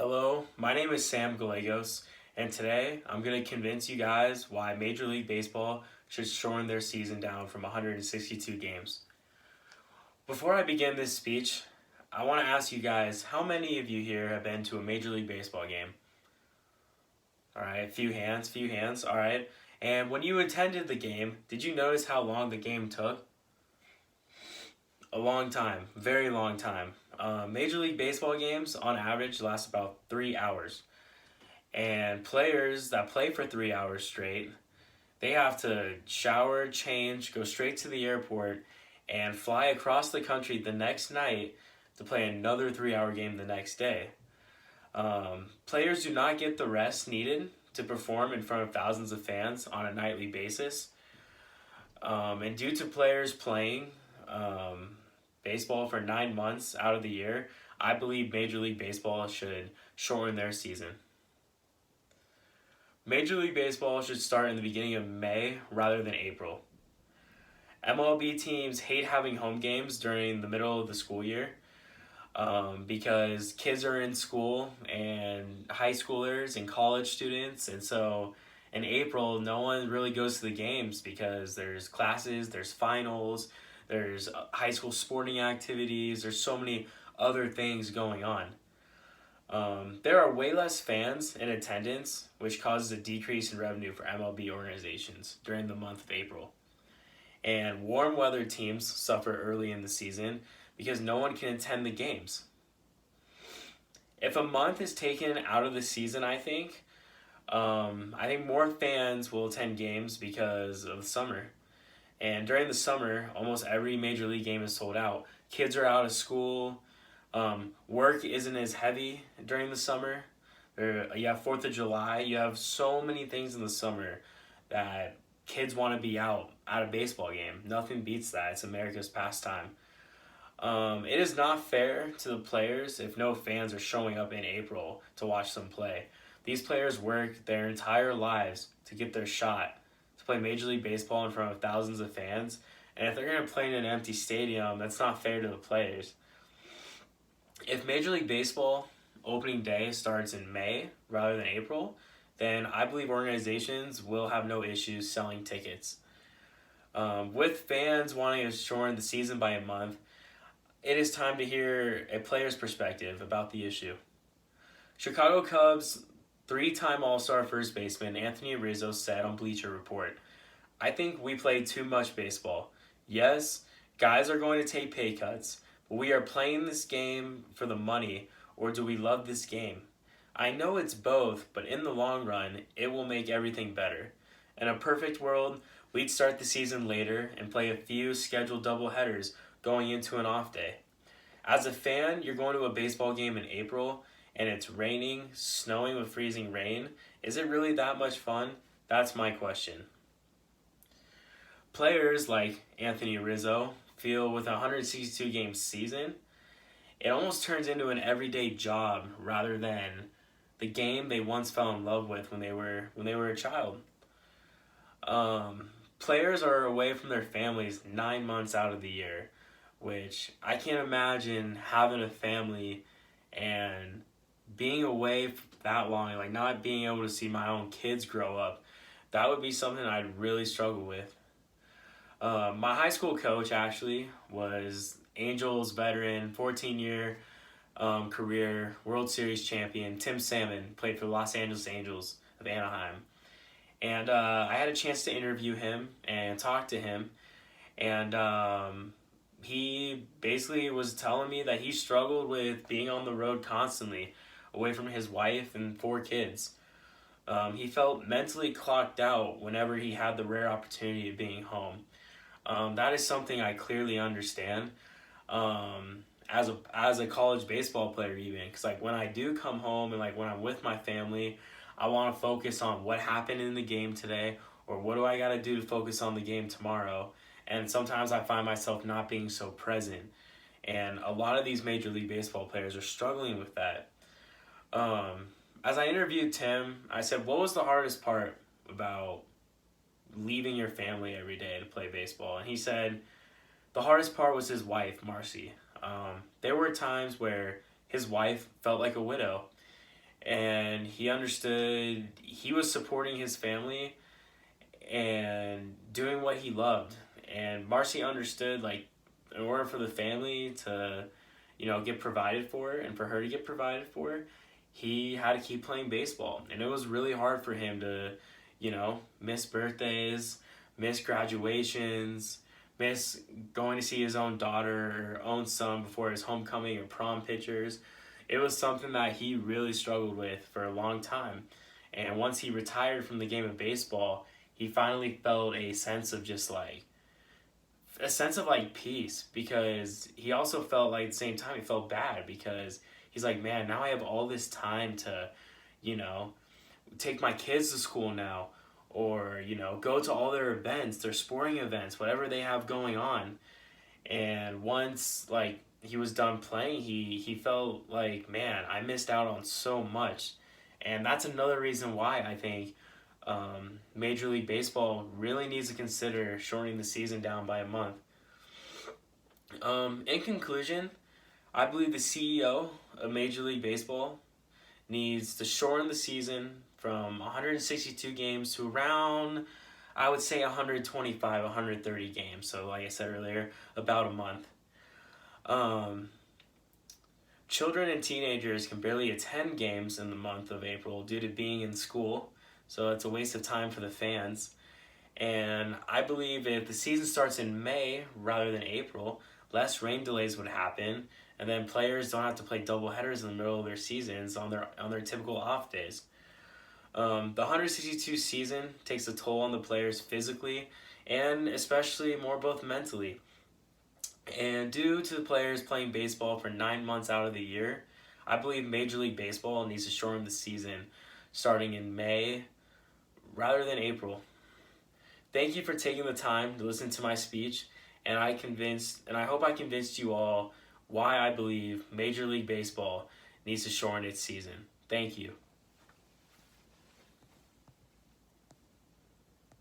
Hello, my name is Sam Gallegos, and today I'm going to convince you guys why Major League Baseball should shorten their season down from 162 games. Before I begin this speech, I want to ask you guys how many of you here have been to a Major League Baseball game? All right, few hands, all right. And when you attended the game, did you notice how long the game took? A long time, very long time. Major League Baseball games on average last about 3 hours. And players that play for 3 hours straight, they have to shower, change, go straight to the airport, and fly across the country the next night to play another 3 hour game the next day. Players do not get the rest needed to perform in front of thousands of fans on a nightly basis. And due to players playing baseball for 9 months out of the year, I believe Major League Baseball should shorten their season. Major League Baseball should start in the beginning of May rather than April. MLB teams hate having home games during the middle of the school year because kids are in school and high schoolers and college students, and so in April no one really goes to the games because there's classes, there's finals, there's high school sporting activities, there's so many other things going on. There are way less fans in attendance, which causes a decrease in revenue for MLB organizations during the month of April. And warm weather teams suffer early in the season because no one can attend the games. If a month is taken out of the season, I think more fans will attend games because of the summer. And during the summer, almost every major league game is sold out. Kids are out of school. Work isn't as heavy during the summer. You have 4th of July. You have so many things in the summer that kids want to be out at a baseball game. Nothing beats that. It's America's pastime. It is not fair to the players if no fans are showing up in April to watch them play. These players work their entire lives to get their shot to play Major League Baseball in front of thousands of fans. And if they're going to play in an empty stadium, that's not fair to the players. If Major League Baseball opening day starts in May rather than April, then I believe organizations will have no issues selling tickets. With fans wanting to shorten the season by a month, it is time to hear a player's perspective about the issue. Chicago Cubs 3-time All-Star first baseman Anthony Rizzo said on Bleacher Report, "I think we play too much baseball. Yes, guys are going to take pay cuts, but we are playing this game for the money, or do we love this game? I know it's both, but in the long run, it will make everything better. In a perfect world, we'd start the season later and play a few scheduled doubleheaders going into an off day. As a fan, you're going to a baseball game in April and it's raining, snowing with freezing rain. Is it really that much fun? That's my question." Players like Anthony Rizzo feel with a 162 game season, it almost turns into an everyday job rather than the game they once fell in love with when they were a child. Players are away from their families 9 months out of the year, which I can't imagine having a family and being away that long, like not being able to see my own kids grow up. That would be something I'd really struggle with. My high school coach actually was Angels veteran, 14-year career World Series champion. Tim Salmon played for the Los Angeles Angels of Anaheim. And I had a chance to interview him and talk to him. And he basically was telling me that he struggled with being on the road constantly, away from his wife and 4 kids. He felt mentally clocked out whenever he had the rare opportunity of being home. That is something I clearly understand as a college baseball player even, because like when I do come home and like when I'm with my family, I want to focus on what happened in the game today or what do I got to do to focus on the game tomorrow. And sometimes I find myself not being so present. And a lot of these Major League Baseball players are struggling with that. As I interviewed Tim, I said, what was the hardest part about leaving your family every day to play baseball? And he said, the hardest part was his wife, Marcy. There were times where his wife felt like a widow. and he understood he was supporting his family and doing what he loved. And Marcy understood, like, in order for the family to, get provided for and for her to get provided for, he had to keep playing baseball. And it was really hard for him to, miss birthdays, miss graduations, miss going to see his own daughter or own son before his homecoming or prom pictures. It was something that he really struggled with for a long time. And once he retired from the game of baseball, he finally felt a sense of like peace, because he also felt like at the same time he felt bad because he's like, man, now I have all this time to, you know, take my kids to school now, or, go to all their events, their sporting events, whatever they have going on. And once like he was done playing, he felt like, man, I missed out on so much. And that's another reason why I think Major League Baseball really needs to consider shortening the season down by a month. In conclusion, I believe the CEO of Major League Baseball needs to shorten the season from 162 games to around, I would say, 125, 130 games. So, like I said earlier, about a month. Um, Children and teenagers can barely attend games in the month of April due to being in school, so it's a waste of time for the fans. And I believe if the season starts in May rather than April, less rain delays would happen, and then players don't have to play double headers in the middle of their seasons on their typical off days. The 162 season takes a toll on the players physically and especially more both mentally. And due to the players playing baseball for 9 months out of the year, I believe Major League Baseball needs to shorten the season starting in May rather than April. Thank you for taking the time to listen to my speech, and I hope I convinced you all why I believe Major League Baseball needs to shorten its season. Thank you.